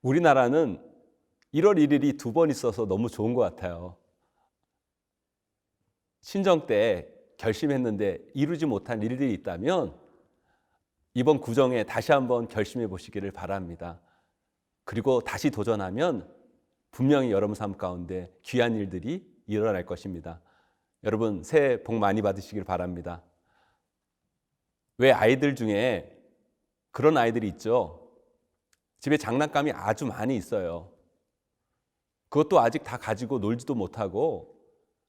우리나라는 1월 1일이 두 번 있어서 너무 좋은 것 같아요. 친정 때 결심했는데 이루지 못한 일들이 있다면 이번 구정에 다시 한번 결심해 보시기를 바랍니다. 그리고 다시 도전하면 분명히 여러분 삶 가운데 귀한 일들이 일어날 것입니다. 여러분 새해 복 많이 받으시길 바랍니다. 왜 아이들 중에 그런 아이들이 있죠? 집에 장난감이 아주 많이 있어요. 그것도 아직 다 가지고 놀지도 못하고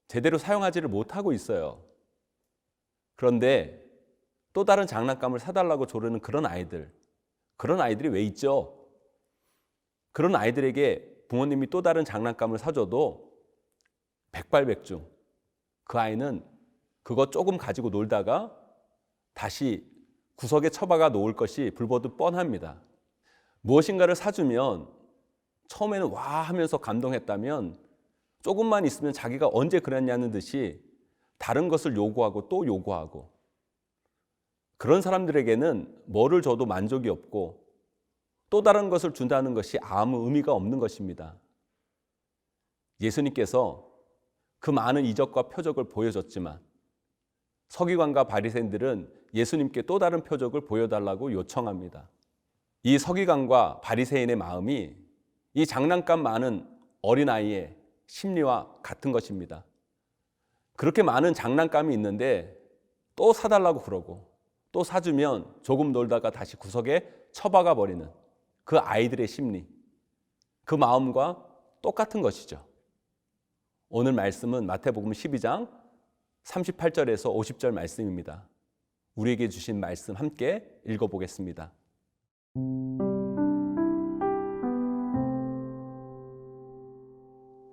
제대로 사용하지를 못하고 있어요. 그런데 또 다른 장난감을 사달라고 조르는 그런 아이들이 왜 있죠? 그런 아이들에게 부모님이 또 다른 장난감을 사줘도 백발백중 그 아이는 그거 조금 가지고 놀다가 다시 구석에 처박아 놓을 것이 불보듯 뻔합니다. 무엇인가를 사주면 처음에는 와 하면서 감동했다면 조금만 있으면 자기가 언제 그랬냐는 듯이 다른 것을 요구하고 또 요구하고, 그런 사람들에게는 뭐를 줘도 만족이 없고 또 다른 것을 준다는 것이 아무 의미가 없는 것입니다. 예수님께서 그 많은 이적과 표적을 보여줬지만 서기관과 바리새인들은 예수님께 또 다른 표적을 보여달라고 요청합니다. 이 서기관과 바리새인의 마음이 이 장난감 많은 어린아이의 심리와 같은 것입니다. 그렇게 많은 장난감이 있는데 또 사달라고 그러고 또 사주면 조금 놀다가 다시 구석에 처박아 버리는 그 아이들의 심리, 그 마음과 똑같은 것이죠. 오늘 말씀은 마태복음 12장 38절에서 50절 말씀입니다. 우리에게 주신 말씀 함께 읽어보겠습니다.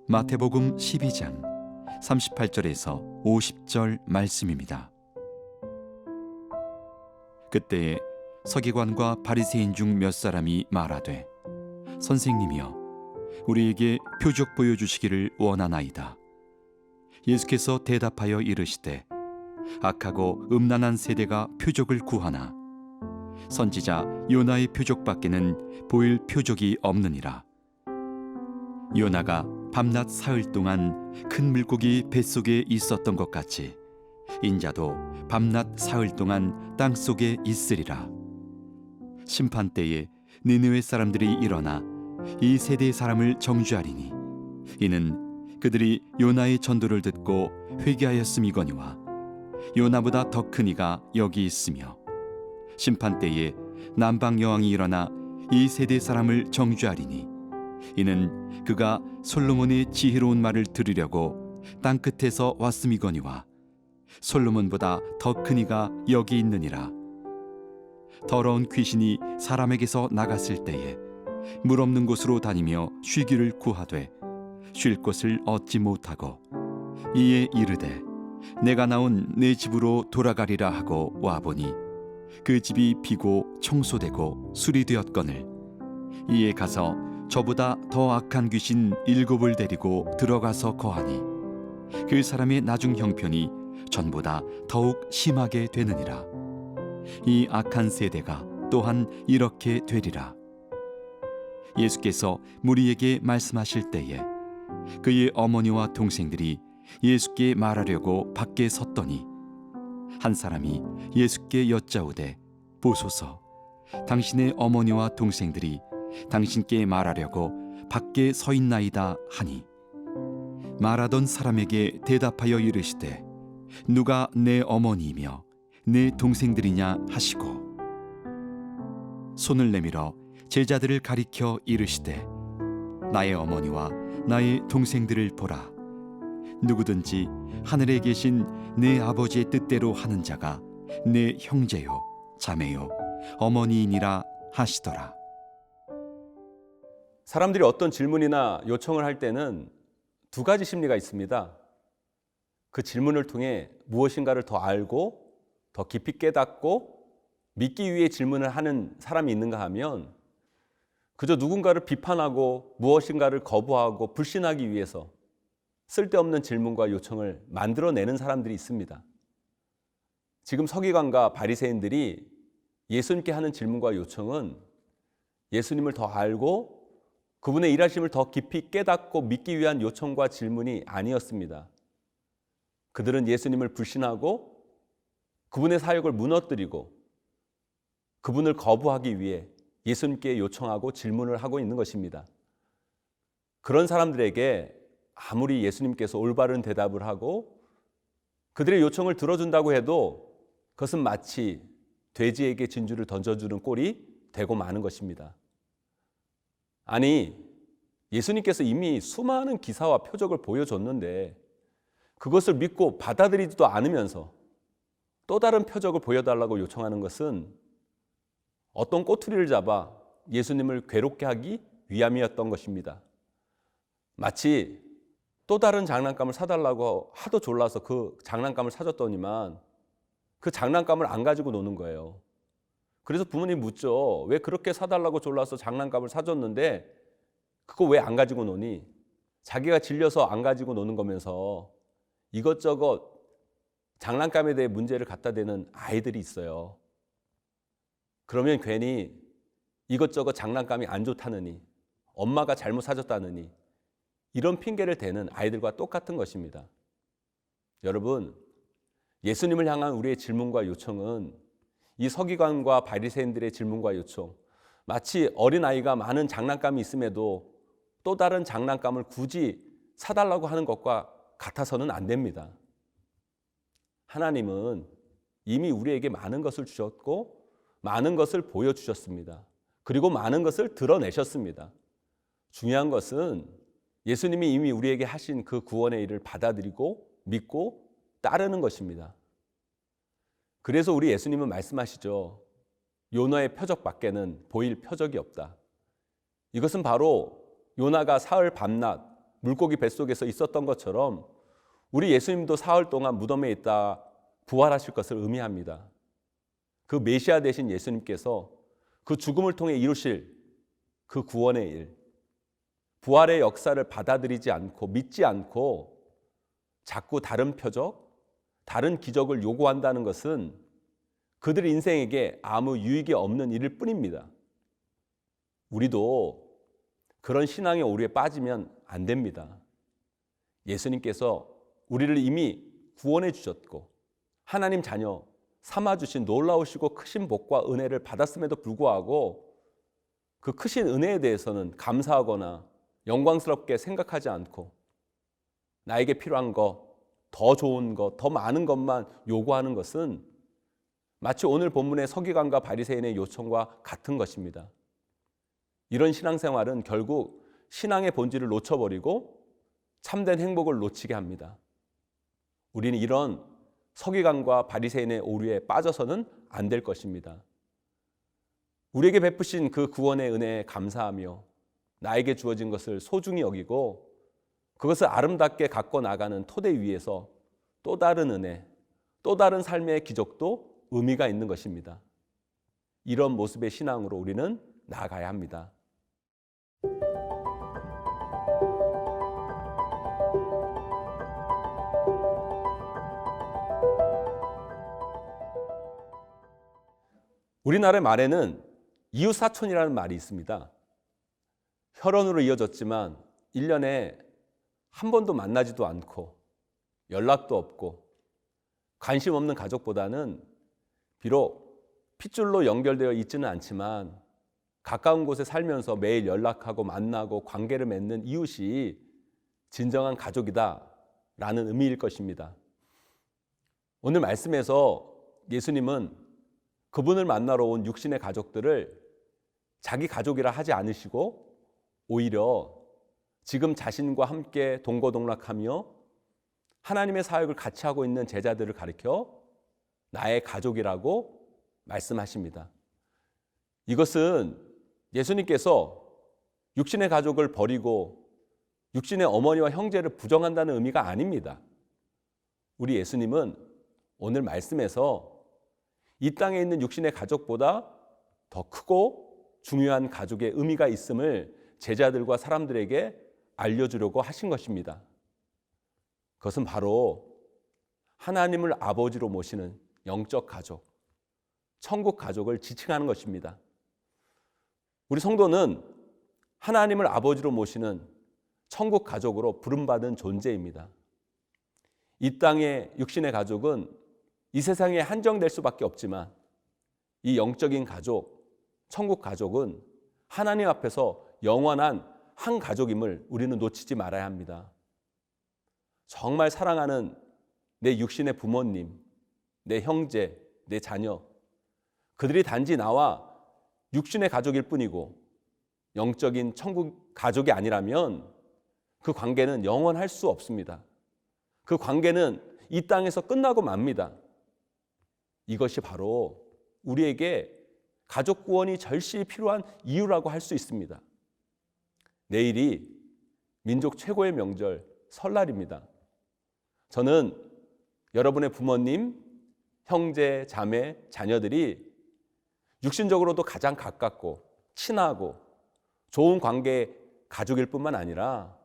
마태복음 12장 38절에서 50절 말씀입니다. 그때에 서기관과 바리새인 중 몇 사람이 말하되, 선생님이여, 우리에게 표적 보여주시기를 원하나이다. 예수께서 대답하여 이르시되, 악하고 음란한 세대가 표적을 구하나 선지자 요나의 표적밖에는 보일 표적이 없느니라. 요나가 밤낮 사흘 동안 큰 물고기 뱃속에 있었던 것 같이 인자도 밤낮 사흘 동안 땅속에 있으리라. 심판때에 니느웨 사람들이 일어나 이 세대의 사람을 정죄하리니 이는 그들이 요나의 전도를 듣고 회개하였음이거니와 요나보다 더 큰 이가 여기 있으며, 심판때에 남방 여왕이 일어나 이 세대 사람을 정죄하리니 이는 그가 솔로몬의 지혜로운 말을 들으려고 땅끝에서 왔음이거니와 솔로몬보다 더 큰 이가 여기 있느니라. 더러운 귀신이 사람에게서 나갔을 때에 물 없는 곳으로 다니며 쉬기를 구하되 쉴 곳을 얻지 못하고 이에 이르되 내가 나온 내 집으로 돌아가리라 하고 와보니 그 집이 비고 청소되고 수리되었거늘 이에 가서 저보다 더 악한 귀신 7을 데리고 들어가서 거하니 그 사람의 나중 형편이 전보다 더욱 심하게 되느니라. 이 악한 세대가 또한 이렇게 되리라. 예수께서 무리에게 말씀하실 때에 그의 어머니와 동생들이 예수께 말하려고 밖에 섰더니 한 사람이 예수께 여짜오되, 보소서, 당신의 어머니와 동생들이 당신께 말하려고 밖에 서 있나이다 하니, 말하던 사람에게 대답하여 이르시되, 누가 내 어머니이며 내 동생들이냐 하시고 손을 내밀어 제자들을 가리켜 이르시되, 나의 어머니와 나의 동생들을 보라. 누구든지 하늘에 계신 내 아버지의 뜻대로 하는 자가 내 형제요 자매요 어머니이니라 하시더라. 사람들이 어떤 질문이나 요청을 할 때는 두 가지 심리가 있습니다. 그 질문을 통해 무엇인가를 더 알고 더 깊이 깨닫고 믿기 위해 질문을 하는 사람이 있는가 하면, 그저 누군가를 비판하고 무엇인가를 거부하고 불신하기 위해서 쓸데없는 질문과 요청을 만들어내는 사람들이 있습니다. 지금 서기관과 바리새인들이 예수님께 하는 질문과 요청은 예수님을 더 알고 그분의 일하심을 더 깊이 깨닫고 믿기 위한 요청과 질문이 아니었습니다. 그들은 예수님을 불신하고 그분의 사역을 무너뜨리고 그분을 거부하기 위해 예수님께 요청하고 질문을 하고 있는 것입니다. 그런 사람들에게 아무리 예수님께서 올바른 대답을 하고 그들의 요청을 들어준다고 해도 그것은 마치 돼지에게 진주를 던져주는 꼴이 되고 마는 것입니다. 아니, 예수님께서 이미 수많은 기사와 표적을 보여줬는데 그것을 믿고 받아들이지도 않으면서 또 다른 표적을 보여달라고 요청하는 것은 어떤 꼬투리를 잡아 예수님을 괴롭게 하기 위함이었던 것입니다. 마치 또 다른 장난감을 사달라고 하도 졸라서 그 장난감을 사줬더니만 그 장난감을 안 가지고 노는 거예요. 그래서 부모님 묻죠. 왜 그렇게 사달라고 졸라서 장난감을 사줬는데 그거 왜 안 가지고 노니? 자기가 질려서 안 가지고 노는 거면서 이것저것 장난감에 대해 문제를 갖다 대는 아이들이 있어요. 그러면 괜히 이것저것 장난감이 안 좋다느니, 엄마가 잘못 사줬다느니 이런 핑계를 대는 아이들과 똑같은 것입니다. 여러분, 예수님을 향한 우리의 질문과 요청은 이 서기관과 바리새인들의 질문과 요청, 마치 어린아이가 많은 장난감이 있음에도 또 다른 장난감을 굳이 사달라고 하는 것과 같아서는 안 됩니다. 하나님은 이미 우리에게 많은 것을 주셨고 많은 것을 보여주셨습니다. 그리고 많은 것을 드러내셨습니다. 중요한 것은 예수님이 이미 우리에게 하신 그 구원의 일을 받아들이고 믿고 따르는 것입니다. 그래서 우리 예수님은 말씀하시죠. 요나의 표적 밖에는 보일 표적이 없다. 이것은 바로 요나가 사흘 밤낮 물고기 뱃속에서 있었던 것처럼 우리 예수님도 사흘 동안 무덤에 있다 부활하실 것을 의미합니다. 그 메시아 되신 예수님께서 그 죽음을 통해 이루실 그 구원의 일, 부활의 역사를 받아들이지 않고 믿지 않고 자꾸 다른 표적, 다른 기적을 요구한다는 것은 그들 인생에게 아무 유익이 없는 일일 뿐입니다. 우리도 그런 신앙의 오류에 빠지면 안 됩니다. 예수님께서 우리를 이미 구원해 주셨고 하나님 자녀 삼아주신 놀라우시고 크신 복과 은혜를 받았음에도 불구하고 그 크신 은혜에 대해서는 감사하거나 영광스럽게 생각하지 않고 나에게 필요한 것, 더 좋은 것, 더 많은 것만 요구하는 것은 마치 오늘 본문의 서기관과 바리새인의 요청과 같은 것입니다. 이런 신앙생활은 결국 신앙의 본질을 놓쳐버리고 참된 행복을 놓치게 합니다. 우리는 이런 서기관과 바리새인의 오류에 빠져서는 안 될 것입니다. 우리에게 베푸신 그 구원의 은혜에 감사하며 나에게 주어진 것을 소중히 여기고 그것을 아름답게 갖고 나가는 토대 위에서 또 다른 은혜, 또 다른 삶의 기적도 의미가 있는 것입니다. 이런 모습의 신앙으로 우리는 나아가야 합니다. 우리나라 말에는 이웃사촌이라는 말이 있습니다. 혈연으로 이어졌지만 1년에 한 번도 만나지도 않고 연락도 없고 관심 없는 가족보다는 비록 핏줄로 연결되어 있지는 않지만 가까운 곳에 살면서 매일 연락하고 만나고 관계를 맺는 이웃이 진정한 가족이다라는 의미일 것입니다. 오늘 말씀에서 예수님은 그분을 만나러 온 육신의 가족들을 자기 가족이라 하지 않으시고 오히려 지금 자신과 함께 동거동락하며 하나님의 사역을 같이 하고 있는 제자들을 가리켜 나의 가족이라고 말씀하십니다. 이것은 예수님께서 육신의 가족을 버리고 육신의 어머니와 형제를 부정한다는 의미가 아닙니다. 우리 예수님은 오늘 말씀에서 이 땅에 있는 육신의 가족보다 더 크고 중요한 가족의 의미가 있음을 제자들과 사람들에게 알려주려고 하신 것입니다. 그것은 바로 하나님을 아버지로 모시는 영적 가족, 천국 가족을 지칭하는 것입니다. 우리 성도는 하나님을 아버지로 모시는 천국 가족으로 부름받은 존재입니다. 이 땅의 육신의 가족은 이 세상에 한정될 수밖에 없지만 이 영적인 가족, 천국 가족은 하나님 앞에서 영원한 한 가족임을 우리는 놓치지 말아야 합니다. 정말 사랑하는 내 육신의 부모님, 내 형제, 내 자녀, 그들이 단지 나와 육신의 가족일 뿐이고 영적인 천국 가족이 아니라면 그 관계는 영원할 수 없습니다. 그 관계는 이 땅에서 끝나고 맙니다. 이것이 바로 우리에게 가족 구원이 절실히 필요한 이유라고 할 수 있습니다. 내일이 민족 최고의 명절 설날입니다. 저는 여러분의 부모님, 형제, 자매, 자녀들이 육신적으로도 가장 가깝고 친하고 좋은 관계의 가족일 뿐만 아니라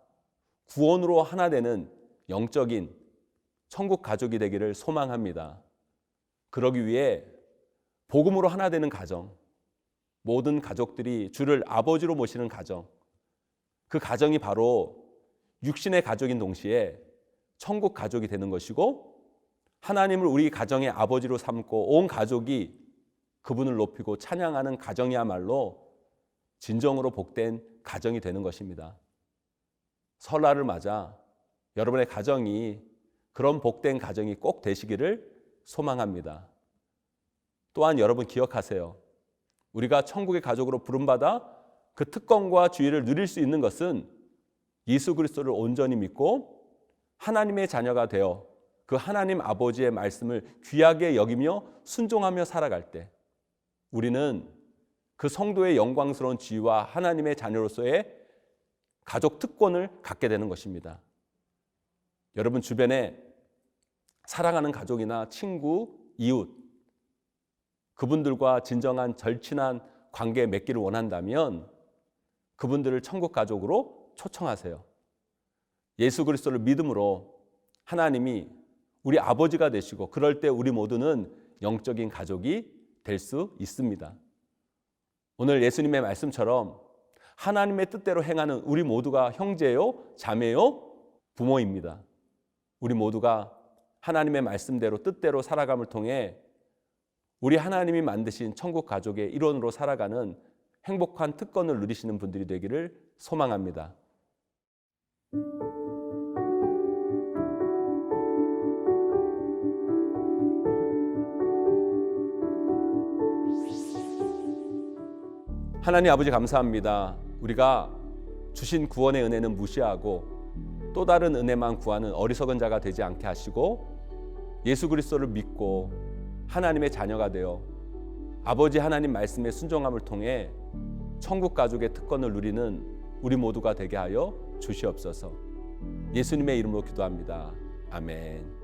구원으로 하나 되는 영적인 천국 가족이 되기를 소망합니다. 그러기 위해 복음으로 하나 되는 가정, 모든 가족들이 주를 아버지로 모시는 가정, 그 가정이 바로 육신의 가족인 동시에 천국 가족이 되는 것이고 하나님을 우리 가정의 아버지로 삼고 온 가족이 그분을 높이고 찬양하는 가정이야말로 진정으로 복된 가정이 되는 것입니다. 설날을 맞아 여러분의 가정이 그런 복된 가정이 꼭 되시기를 소망합니다. 또한 여러분 기억하세요. 우리가 천국의 가족으로 부름받아 그 특권과 주의를 누릴 수 있는 것은 예수 그리스도를 온전히 믿고 하나님의 자녀가 되어 그 하나님 아버지의 말씀을 귀하게 여기며 순종하며 살아갈 때 우리는 그 성도의 영광스러운 지위와 하나님의 자녀로서의 가족 특권을 갖게 되는 것입니다. 여러분 주변에 사랑하는 가족이나 친구, 이웃, 그분들과 진정한 절친한 관계 맺기를 원한다면 그분들을 천국 가족으로 초청하세요. 예수 그리스도를 믿음으로 하나님이 우리 아버지가 되시고 그럴 때 우리 모두는 영적인 가족이 될 수 있습니다. 오늘 예수님의 말씀처럼 하나님의 뜻대로 행하는 우리 모두가 형제요, 자매요, 부모입니다. 우리 모두가 하나님의 말씀대로 뜻대로 살아감을 통해 우리 하나님이 만드신 천국 가족의 일원으로 살아가는 행복한 특권을 누리시는 분들이 되기를 소망합니다. 하나님 아버지 감사합니다. 우리가 주신 구원의 은혜는 무시하고 또 다른 은혜만 구하는 어리석은 자가 되지 않게 하시고 예수 그리스도를 믿고 하나님의 자녀가 되어 아버지 하나님 말씀에 순종함을 통해 천국 가족의 특권을 누리는 우리 모두가 되게 하여 주시옵소서. 예수님의 이름으로 기도합니다. 아멘.